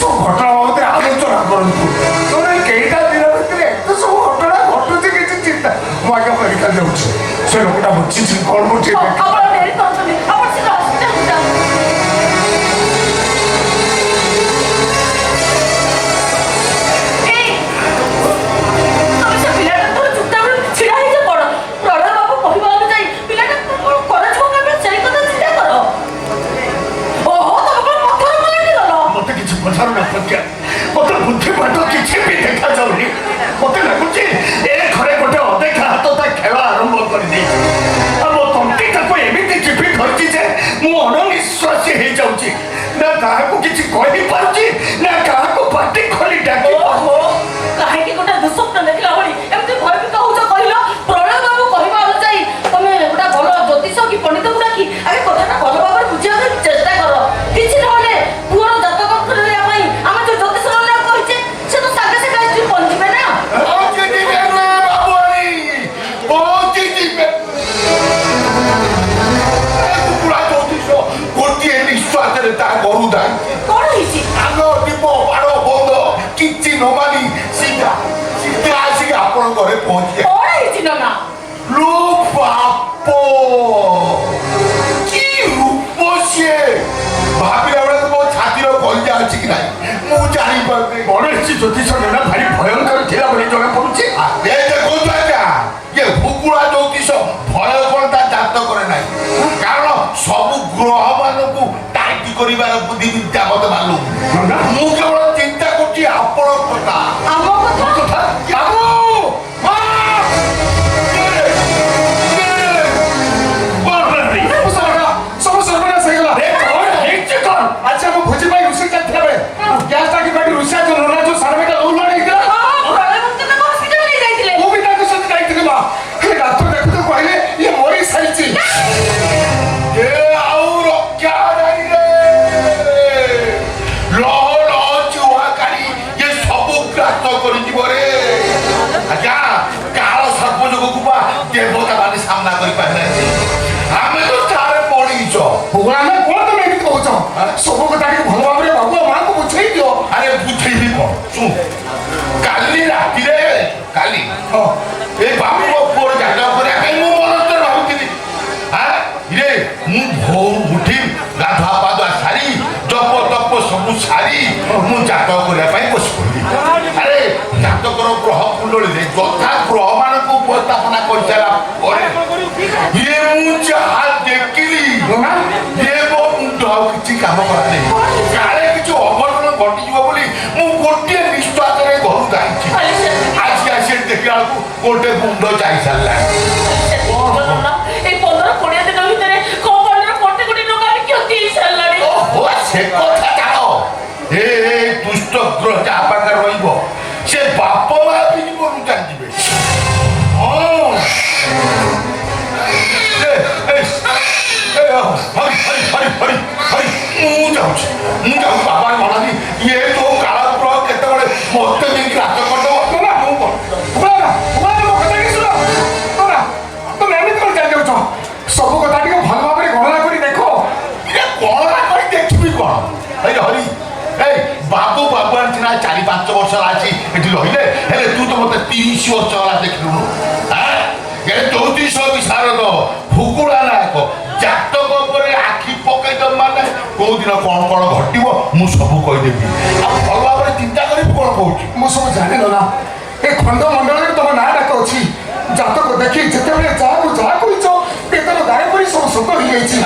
सब घटना बाबद आलोचना करतु तोरे केटा दिन भितर एत सब घटना घटुचे किसी चिंता मु आगे मेडिकल जाउछि से लोकटा बच्ची कौन बच्ची आपण डेरी करतनी आपण से हॉस्पिटल जा मत बुद्धि बात किसी भी देखा जाऊनी मत लगुच ए घरे गोटे अदेखा हाथ ता खेल आरंभ कर मो तंती एमती चिपी धरची जे मु अणनिश्वासी हो जाऊँगी ना क्या किसी कही पार्टी ना क्या पार्टी खोली डाकी कहीं गोटे दुस्वप्न देखला भली एमती भयभीत होछ कहलो प्रलय बाबू कहबा अनुसाई तमे गोटा भलो ज्योतिष की पंडित को डाकी आगे कथाटा भलो भाबरे बुझिया चेष्टा करो किछि नहले पुरो जातक करले आमै हम जो ज्योतिष वाला कहिचे से तो सागे से गाय पहुंचबे ना पहुंची दिबे ना बाबूरी पहुंची दिबे पूरा ज्योतिष गोटे निश्वास रे ता करू दा कोन हिची आलो दीपो बारो बंद किछि न मानी सीधा सीधा आसी आपन घरे पहुंची कोन हिची ना लो बापो की रूप से भाबिला बेले मो छातीर कलजा अछि कि नाही मु जानि पाबे गणेश ज्योतिष ना भारी भयंकर थिला बड़ी जगह पड़ुछि ए देखो जागा ये भुकुड़ा ज्योतिष भय कोनता जात करे नाही कारण सब ग्रह मानकु टाइट करिबार बुद्धि विद्या मत मालूम मु केवल चिंता करछि आपन कथा हम कथा बाबू अच्छा वो भुजी भाई उसी का थे बे गैस टाकी बैठी रुसिया जो नोना जो सर्वे का लोन नहीं दिला प्रलय बाबू तो हॉस्पिटल ले जाइतिले वो भी ताको सत जाइतिले बा हे डॉक्टर देखो तो कहले ये मोरी साइची ये और क्या नहीं रे लो लो चुहा करी ये सब ग्रास करि दिबो रे आजा काल सर्प जो गुबा देवता माने सामना करि पारे हमें तो चारे पड़ीछो भगवान में कोन तो नहीं कहछो सब कथा के भलो भाबरे बाबू मां को बुझाई दियो अरे बुझाई भी कोन सुन काली राती रे काली ए बाबू को पोर जागा करे कई मु मनस्तर भाबुतिली हां रे मु भोर उठी गाधा पादा सारी जप तप सब सारी मु जातक करे पई बस पड़ी अरे जातक रो ग्रह कुंडली रे जोथा ग्रह मान को उपस्थापना कर चला और ये मु जहां देखिली ये वो मुंडा किछि काम करा नहीं काले किछु अघटन घटी जीव बोली मु गोटे निश्वास रे घर जाईछि आज आसे देखला को गोटे मुंडो जाई सारला ए 15 20 दिन भितरे को 15 कोटी कोटी टका क्यों दी सारलानी ओ से कथा जानो ए दुष्ट ग्रह जा पाकर रहिबो से बाप मा भी बोलु जांदिबे ओ हरी मु जाऊ बाबा मनानी ये तो काला ग्रह केते बड़े मते भी रात कर दो ना मु बोला मो कथा के सुनो ना तुम एमित कर जाय जाउ सब कथा के भल भाबरे गणना करी देखो ये गणना करी देखबी कोन ए हरी ए बाबू बाबू अंतना 4-5 वर्ष आछि एठी रहिले हेले तू तो मते 30 वर्ष वाला देखलु हां ये ज्योतिष विशारद भुकुड़ा नायक जातक उपरे आखि पकई दम माने को दिन कोन घटिबो मु सब कहि देबी आ भल भाबरे चिंता करी कोन कहूची मु सब जाने ना ए खंड मंडल रे तम ना डाक अछि जातक देखि जते बेले जा कहिचो पेटर गाय परी सब सत हो जाईछि ए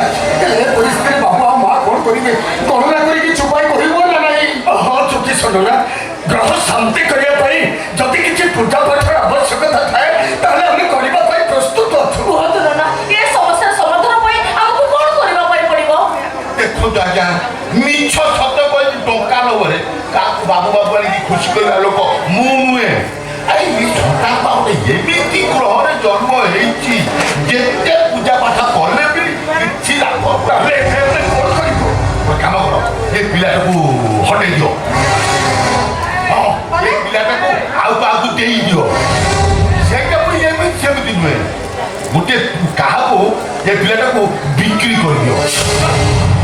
परिस्थिति बाबा मां कोन करिवे गणना करी कि चुपाई कहिबो ना नाही हां ज्योतिष ना ग्रह शांति करिया पई जति किछि पूजा पाठ आवश्यकता थाए ताले हम करिबा पई प्रस्तुत अछु बहुत ना ये समस्या समाधान पई हमको कोन करबा पई पड़िबो देखो दादा मिछ सत कोइ टंका लबरे का बाबू बाबू की खुशी करला लोक मु नुए आई ई छोटा पाउले एमिति ग्रह रे जन्म हेछि जेते पूजा पाठ करले भी किछि लाभ ताले कोन करिबो ओ काम करो ए पिला को हटे दियो हां ए पिला को आउ देई दियो सेटा पुरी एमिति सेमिति नुए गोटे काहाको ए पिलाटा को बिक्री कर दियो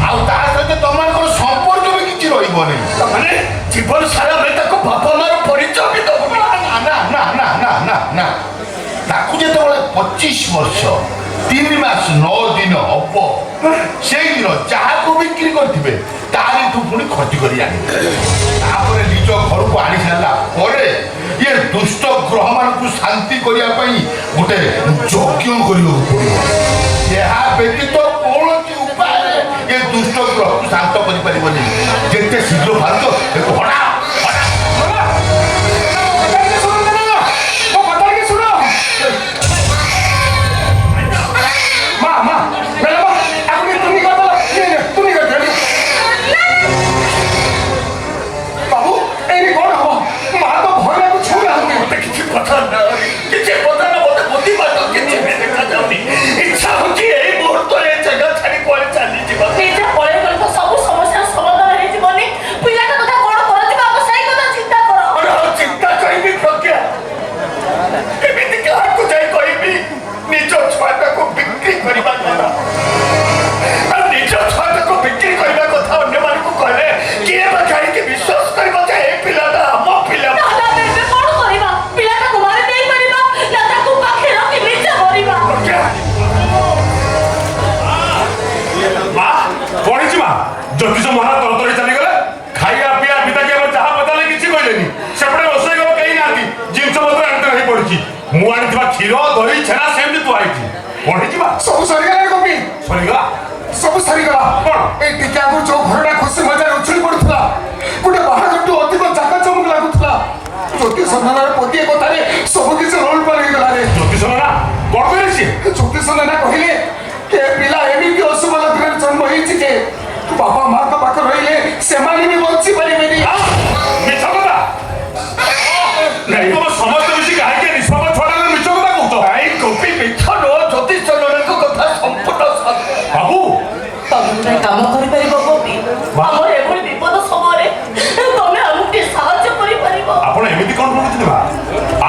आ ता सहित तमार संपर्क भी किछि रहिबो नै माने জীবন সারা আমি তাকে বাপা মার পরিচয় ବି ଦେବୁନି ନା ତାକୁ ଯେତେବେଳେ 25 ବର୍ଷ 3 ମାସ 9 ଦିନ ହବ ସେଇଦିନ ଯାହାକୁ ବିକ୍ରି କରିଥିବେ ତାରିଠୁ ପୁଣି ଖଟି କରି ଆଣିବେ ତାପରେ ନିଜ ଘରକୁ ଆଣି ସାରିଲା ପରେ ଇଏ ଦୁଷ୍ଟ ଗ୍ରହମାନଙ୍କୁ ଶାନ୍ତି କରିବା ପାଇଁ ଗୋଟେ ଯଜ୍ଞ କରିବାକୁ ପଡ଼ିବ ଏହା ବ୍ୟତୀତ କୌଣସି ଉପାୟରେ ଏ ଦୁଷ୍ଟ ଗ୍ରହକୁ ଶାନ୍ତ କରିପାରିବନି ଯେତେ ଶୀଘ୍ର ଭାରତ ହଟା ज्योतिष महाराज तरतरी चलीगले खाइया पिया पिता के जहाँ पचारे किसी कहलेनी सेपटे रोषेई घर कहीं ना जिनस पत्र आनते रही पड़ी मु आनी क्षीर दही छेना सेमती तुआई पढ़ी सब सरीगला गोपी सरीगला सब सरीगला कौन ए टिका को जो घरटा खुशी मजा उछली पड़ुथला गोटे बाहागटू अधिक जाका चमक लागुथला ज्योतिष नानार पतिए कथारे सब किछ रोल पर गला रे ज्योतिष नाना कोन करे सी ज्योतिष नाना कहिले के पिला एमिति असुभ लग्न जन्म होईछि के बापा माँ का पाकर रहिले सेमानी भी बंची परिबेनी मिछ कथा नहीं तो समस्त मिसी काहे के निष्पाप छोड़ा मिछ कथा कहतो आई गोपी मिछ नो ज्योतिष नाना को कथा संपूर्ण सत बाबू तमे काम करि परिबो गोपी हमर एभଳି विपद समୟରେ तमे हमके साहाय्य करि परिबो आपण एमिति कोन बोलुथि बा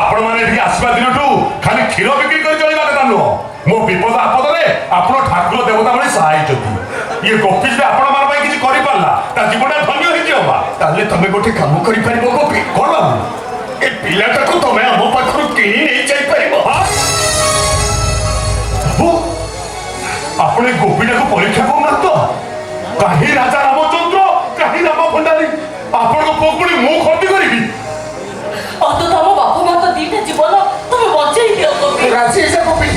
आपण माने एठी आसीबा दिनटू खाली क्षीर बिक्री कर चलिबा कथा नो मो विपद आपद रे आपण ठाकुर देवता भଳି सहाय जति ये गोपी जे आपण मान ପାଇଁ କିଛି କରି ପାरला ता जीवनटा धन्य होई जिवा ताले तमे गोटे काम करि परिबो गोपी कोन ए पिलाटा को तमे हम पाखरु किनी नै जाई परिबो बाबू आपणे गोपीटा को परीक्षा को मत काहे राजा रामचंद्र काहे राम भंडारी आपण को पोकुड़ी मु खर्ती करबी अत तम बापू मां तो दीटा जीवन तमे बचाई दियो गोपी राजी से गोपी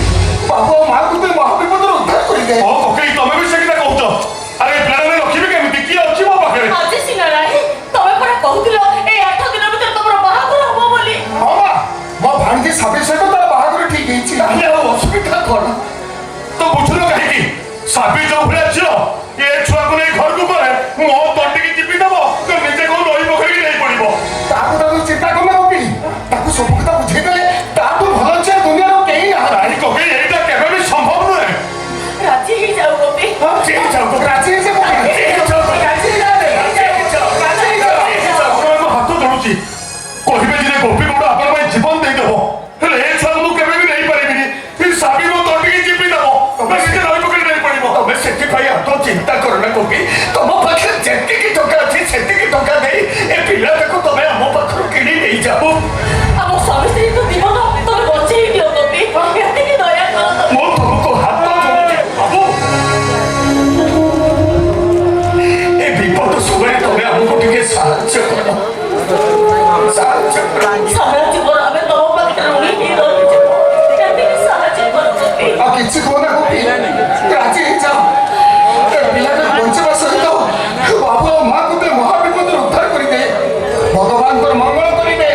बाबू मां को ते महाविपद उद्धार करि दे ओ ओके तमे भी सेकिता कहउछ अरे प्लान में रखिबे केमिति की अछि मो पाखरे आज सिना राही तमे परा कहउतिलो ए 8 दिन भीतर तमर बाहागर हबो बोली हां मो भांजी सबे से तो बाहागर ठीक हिची ताले असुविधा कोन तो बुझलो काहे की साबी जो भले छियो ए छुआ को नै घर को करे मो तंटी की चिपी दबो तो निजे को लई पोखरी नै पड़िबो ताकू तो चिंता करना गोपी ताकू सब कथा बुझे देले ताकू भलो छे दुनिया रो केही ना रानी कोके एटा केबे भी संभव नहे राजी ही जाओ गोपी राजी से गोपी राजी ना दे हाथ जोड़ुची कहबे जे गोपी गोड़ आपन भाई जीवन दे देबो हेले ए छुआ को केबे भी नै परिबिनी ई साबी को तंटी की चिपी दबो बस के लई पोखरी नै पड़िबो तमे सेति भाई तो चिंता करना गोपी तम पाखे जेति की टका अछि सेति की टका देई ए पिला को तमे हम पाखरु किनी नै जाबो हम स्वामी स्त्री को जीवन तमे बचाई दियो गोपी एते की दया करो मो तुमको हाथ जोड़ुची बाबू ए विपद समय तमे हमको टिके साहाय्य करो साहाय्य सारा जीवन हमें तम पाखे ऋणी ही रहिजे एते की साहाय्य करो गोपी आ किछि कोना गोपी राजी जाओ ए पिला के बंचवा सहित बाबू मां को ते महाविपद उद्धार करि दे भगवान कर मंगल करि दे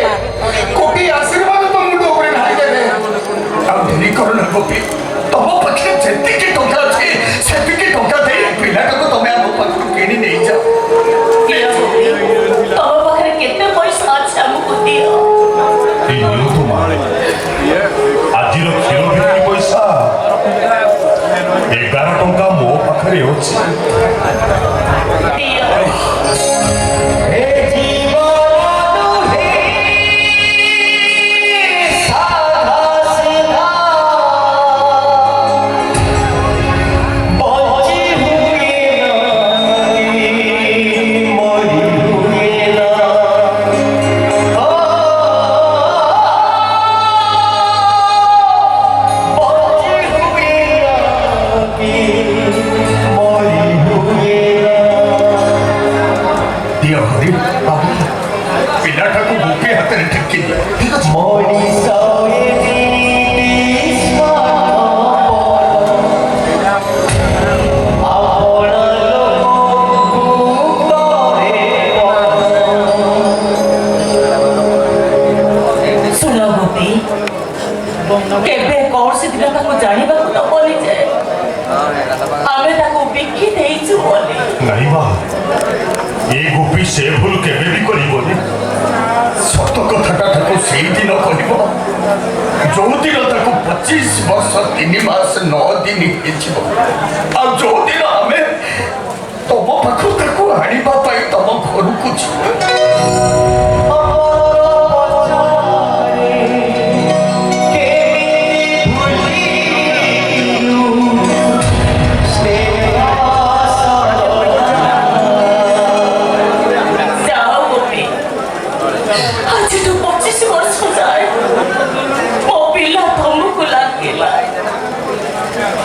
कोटी आशीर्वाद तो मुंड ऊपर ढाई देबे अब देरी करो ना गोपी तम पक्षे जेति की टका अछि सेति की टका दे पिला को तमे हम पाखरु केनी नै जाओ दियो गोपी तम पाखे केते पैसा अछि हमको दियो ए लो तुमार आजिर क्षीर बिक्री पैसा 11 टंका मो पाखरे अछि दियो बची हुए ना ମା ଏ ଗୋପୀ ସେ ଭୁଲ କେବେ ବି କରିବନି। ସତ କଥାଟା ତାକୁ ସେଇଦିନ କହିବ ଯୋଉଦିନ ତାକୁ 25 ବର୍ଷ 3 ମାସ 9 ଦିନ ହେଇଯିବ, ଆଉ ଯୋଉଦିନ ଆମେ ତମ ପାଖକୁ ତାକୁ ଆଣିବା ପାଇଁ ତମ ଘରକୁ ଯିବ।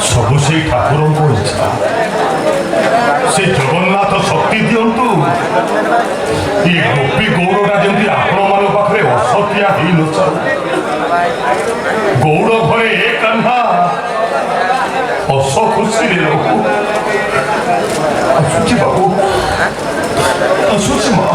ସବୁ ସେଇ ଠାକୁରଙ୍କ ଇଚ୍ଛା। ସେ ଜଗନ୍ନାଥ ଶକ୍ତି ଦିଅନ୍ତୁ। ଏ ଗୋପୀ ଗୌଡ଼ଟା ଯେମିତି ଆପଣମାନଙ୍କ ପାଖରେ ଅସତିଆ ହେଇନଥାଉ। ଗୌଡ଼ ଘରେ ଏ କାହ୍ନା ହସ ଖୁସିରେ ରହୁ। ଆସୁଛି ବାବୁ, ଆସୁଛି ମା।